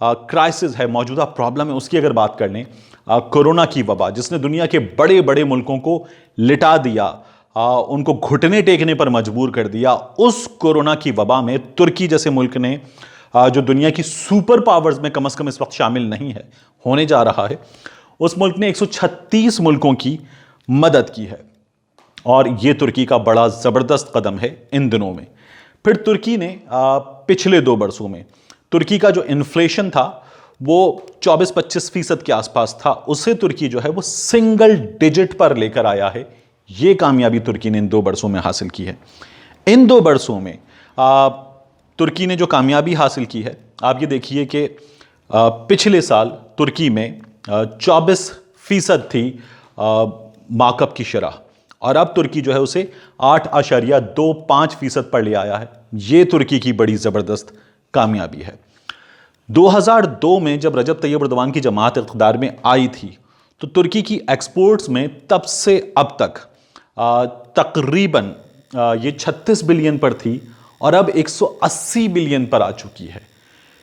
Crisis ہے, موجودہ problem ہے, اس کی اگر بات کر لیں, کورونا کی وبا جس نے دنیا کے بڑے بڑے ملکوں کو لٹا دیا, ان کو گھٹنے ٹیکنے پر مجبور کر دیا, اس کورونا کی وبا میں ترکی جیسے ملک نے, جو دنیا کی سپر پاورز میں کم از کم اس وقت شامل نہیں ہے, ہونے جا رہا ہے, اس ملک نے 136 ملکوں کی مدد کی ہے, اور یہ ترکی کا بڑا زبردست قدم ہے ان دنوں میں. پھر ترکی نے پچھلے 2 برسوں میں ترکی کا جو انفلیشن تھا وہ 24-25% کے آس پاس تھا, اسے ترکی جو ہے وہ سنگل ڈیجٹ پر لے کر آیا ہے. یہ کامیابی ترکی نے ان 2 برسوں میں حاصل کی ہے. ان 2 برسوں میں ترکی نے جو کامیابی حاصل کی ہے, آپ یہ دیکھیے کہ پچھلے سال ترکی میں 24% تھی مارک اپ کی شرح, اور اب ترکی جو ہے اسے 8.25% پر لے آیا ہے. یہ ترکی کی بڑی زبردست کامیابی ہے. 2002 میں جب رجب طیب اردوان کی جماعت اقتدار میں آئی تھی تو ترکی کی ایکسپورٹس میں تب سے اب تک تقریباً یہ 36 بلین پر تھی, اور اب 180 بلین پر آ چکی ہے.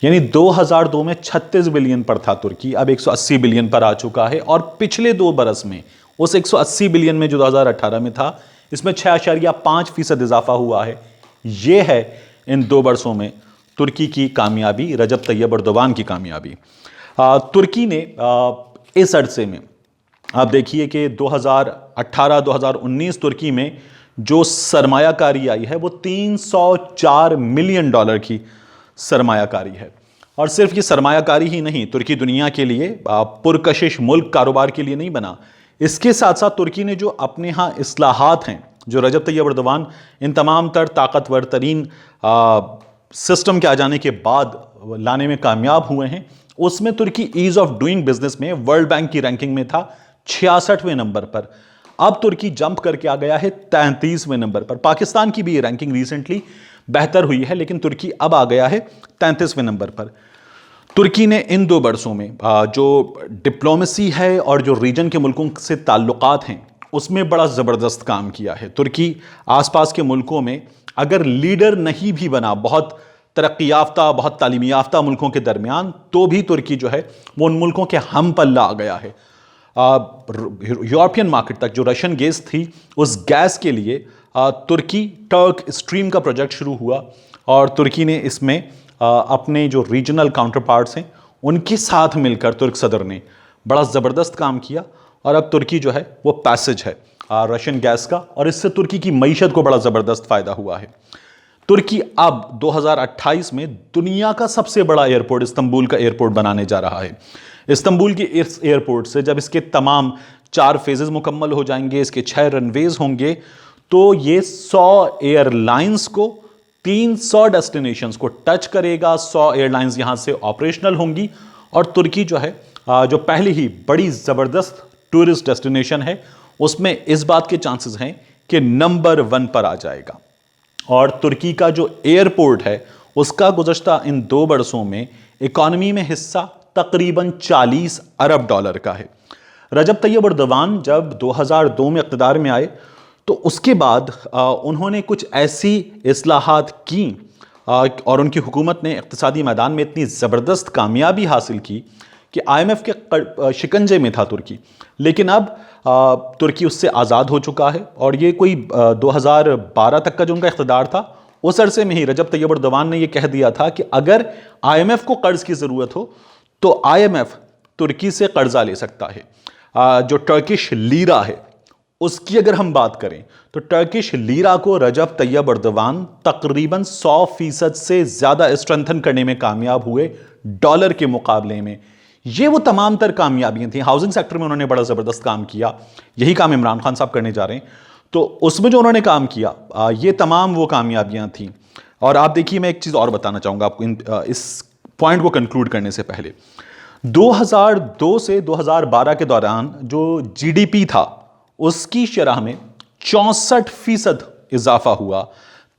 یعنی 2002 میں 36 بلین پر تھا ترکی, اب 180 بلین پر آ چکا ہے, اور پچھلے 2 برس میں اس 180 بلین میں جو 2018 میں تھا, اس میں 6.5% اضافہ ہوا ہے. یہ ہے ان 2 برسوں میں ترکی کی کامیابی, رجب طیب اردوان کی کامیابی. ترکی نے اس عرصے میں آپ دیکھیے کہ 2018-2019 ترکی میں جو سرمایہ کاری آئی ہے وہ $304 ملین کی سرمایہ کاری ہے. اور صرف یہ سرمایہ کاری ہی نہیں, ترکی دنیا کے لیے پرکشش ملک کاروبار کے لیے نہیں بنا, اس کے ساتھ ساتھ ترکی نے جو اپنے ہاں اصلاحات ہیں جو رجب طیب اردوان ان تمام تر طاقتور ترین سسٹم کے آ جانے کے بعد لانے میں کامیاب ہوئے ہیں, اس میں ترکی ایز آف ڈوئنگ بزنس میں ورلڈ بینک کی رینکنگ میں تھا 66ویں نمبر پر, اب ترکی جمپ کر کے آ گیا ہے 33ویں نمبر پر. پاکستان کی بھی یہ رینکنگ ریسنٹلی بہتر ہوئی ہے, لیکن ترکی اب آ گیا ہے 33ویں نمبر پر. ترکی نے ان 2 برسوں میں جو ڈپلومیسی ہے اور جو ریجن کے ملکوں سے تعلقات ہیں اس میں بڑا زبردست کام کیا ہے. ترکی آس پاس کے ملکوں میں اگر لیڈر نہیں بھی بنا بہت ترقی یافتہ, بہت تعلیمی یافتہ ملکوں کے درمیان, تو بھی ترکی جو ہے وہ ان ملکوں کے ہم پلہ آ گیا ہے. یورپین مارکیٹ تک جو رشین گیس تھی, اس گیس کے لیے ترکی ٹرک اسٹریم کا پروجیکٹ شروع ہوا, اور ترکی نے اس میں اپنے جو ریجنل کاؤنٹر پارٹس ہیں ان کے ساتھ مل کر ترک صدر نے بڑا زبردست کام کیا, اور اب ترکی جو ہے وہ پیسج ہے رشین گیس کا, اور اس سے ترکی کی معیشت کو بڑا زبردست فائدہ ہوا ہے. ترکی اب 2028 میں دنیا کا سب سے بڑا ایئرپورٹ استنبول کا ایئرپورٹ بنانے جا رہا ہے. استنبول کے اس ایئرپورٹ سے جب اس کے تمام 4 فیزز مکمل ہو جائیں گے, اس کے 6 رن ویز ہوں گے, تو یہ 100 ایئر لائنز کو 300 ڈیسٹینیشنز کو ٹچ کرے گا. 100 ایئر لائنز یہاں سے آپریشنل ہوں گی, اور ترکی جو ہے جو پہلے ہی بڑی زبردست ٹورسٹ ڈیسٹینیشن ہے, اس میں اس بات کے چانسز ہیں کہ نمبر 1 پر آ جائے گا. اور ترکی کا جو ایئرپورٹ ہے اس کا گزشتہ ان 2 برسوں میں اکانومی میں حصہ تقریباً $40 ارب کا ہے. رجب طیب اردوان جب 2002 میں اقتدار میں آئے تو اس کے بعد انہوں نے کچھ ایسی اصلاحات کیں, اور ان کی حکومت نے اقتصادی میدان میں اتنی زبردست کامیابی حاصل کی کہ IMF کے شکنجے میں تھا ترکی, لیکن اب ترکی اس سے آزاد ہو چکا ہے. اور یہ کوئی 2012 تک کا جو ان کا اقتدار تھا, اس عرصے میں ہی رجب طیب اردوان نے یہ کہہ دیا تھا کہ اگر IMF کو قرض کی ضرورت ہو تو IMF ترکی سے قرضہ لے سکتا ہے. جو ٹرکش لیرا ہے اس کی اگر ہم بات کریں تو ٹرکش لیرا کو رجب طیب اردوان تقریباً 100% سے زیادہ اسٹرنتھن کرنے میں کامیاب ہوئے ڈالر کے مقابلے میں. یہ وہ تمام تر کامیابیاں تھیں. ہاؤسنگ سیکٹر میں انہوں نے بڑا زبردست کام کیا, یہی کام عمران خان صاحب کرنے جا رہے ہیں, تو اس میں جو انہوں نے کام کیا یہ تمام وہ کامیابیاں تھیں. اور آپ دیکھیے, میں ایک چیز اور بتانا چاہوں گا آپ کو اس پوائنٹ کو کنکلوڈ کرنے سے پہلے. 2002 سے 2012 کے دوران جو GDP تھا اس کی شرح میں 64% اضافہ ہوا.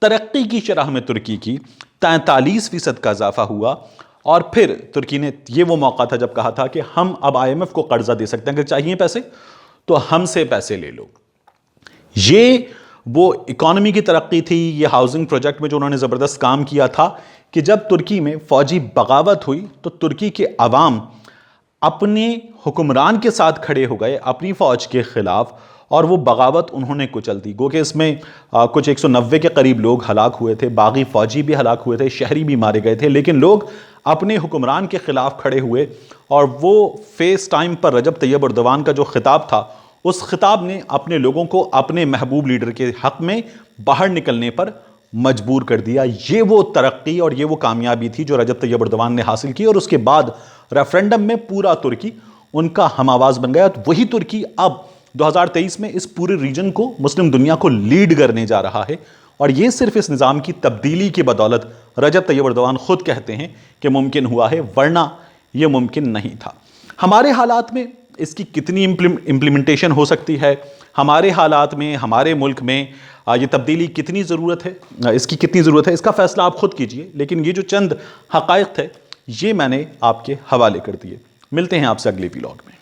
ترقی کی شرح میں ترکی کی 43% کا اضافہ ہوا. اور پھر ترکی نے یہ وہ موقع تھا جب کہا تھا کہ ہم اب IMF کو قرضہ دے سکتے ہیں, اگر چاہیے پیسے تو ہم سے پیسے لے لو. یہ وہ اکانومی کی ترقی تھی, یہ ہاؤسنگ پروجیکٹ میں جو انہوں نے زبردست کام کیا تھا, کہ جب ترکی میں فوجی بغاوت ہوئی تو ترکی کے عوام اپنے حکمران کے ساتھ کھڑے ہو گئے اپنی فوج کے خلاف، اور وہ بغاوت انہوں نے کچل دی۔ گو کہ اس میں کچھ 190 کے قریب لوگ ہلاک ہوئے تھے، باغی فوجی بھی ہلاک ہوئے تھے، شہری بھی مارے گئے تھے، لیکن لوگ اپنے حکمران کے خلاف کھڑے ہوئے، اور وہ فیس ٹائم پر رجب طیب اردوان کا جو خطاب تھا، اس خطاب نے اپنے لوگوں کو اپنے محبوب لیڈر کے حق میں باہر نکلنے پر مجبور کر دیا۔ یہ وہ ترقی اور یہ وہ کامیابی تھی جو رجب طیب اردوان نے حاصل کی، اور اس کے بعد ریفرنڈم میں پورا ترکی ان کا ہم آواز بن گیا۔ وہی ترکی اب 2023 میں اس پورے ریجن کو، مسلم دنیا کو لیڈ کرنے جا رہا ہے، اور یہ صرف اس نظام کی تبدیلی کی بدولت رجب طیب اردوان خود کہتے ہیں کہ ممکن ہوا ہے، ورنہ یہ ممکن نہیں تھا۔ ہمارے حالات میں اس کی کتنی امپلیمنٹیشن ہو سکتی ہے، ہمارے حالات میں، ہمارے ملک میں یہ تبدیلی کتنی ضرورت ہے، اس کی کتنی ضرورت ہے، اس کا فیصلہ آپ خود کیجئے، لیکن یہ جو چند حقائق تھے یہ میں نے آپ کے حوالے کر دیے۔ ملتے ہیں آپ سے اگلے ویلاگ میں۔